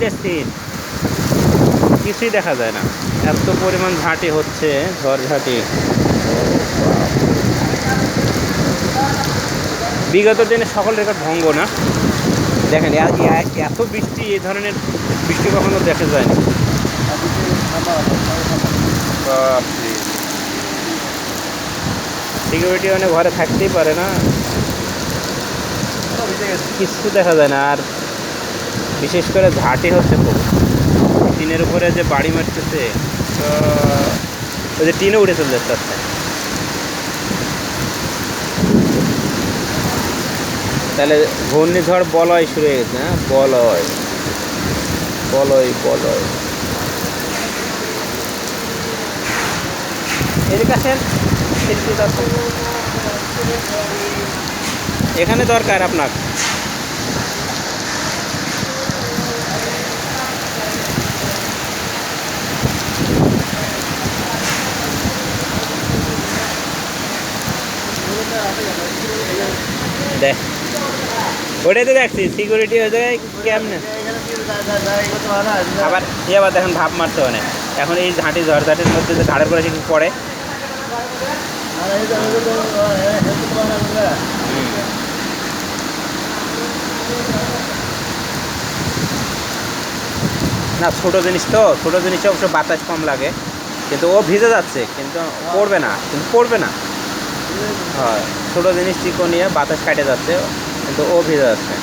সাইডের সিন কিছুই দেখা যায় না, এত পরিমাণ ঝাঁটি হচ্ছে, ঝড়ঝাঁটি। বিগত দিনে সকল রেকর্ড ভঙ্গ না, দেখেন এত বৃষ্টি, এই ধরনের বৃষ্টি কখনো দেখা যায়নি। সিকিউরিটি মানে ঘরে থাকতেই পারে না, কিছু দেখা যায় না। আর বিশেষ করে ঝাঁটি হচ্ছে খুব, টিনের উপরে যে বাড়ি মারতেছে, তো ওই যে টিনে উঠে চলে যাচ্ছে আস্তে। তাহলে ঘূর্ণিঝড় বলয় শুরু হয়ে গেছে। হ্যাঁ, বলয় বলয় বলয়। এদিকে আসেন, এখানে দরকার আপনার। দেখ, ওটাই তো দেখছি সিকিউরিটি হয়ে যায় কেমনে। আবার আবার দেখেন ভাব মারতে মানে, এখন এই ঝাঁটি ঝড়ঝাঁটির মধ্যে যে ঘাড়ের করে কিছু পড়ে। না, ছোটো জিনিস তো, ছোটো জিনিসে অবশ্য বাতাস কম লাগে, কিন্তু ও ভিজে যাচ্ছে, কিন্তু পড়বে না, কিন্তু পড়বে না। হয়, ছোটো জিনিস চিকনিয়ে বাতাস কাটে যাচ্ছে, কিন্তু ও ভিজে যাচ্ছে।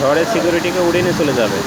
ঝড়ের সিকিউরিটিকে উড়িয়ে নিয়ে চলে যাবে।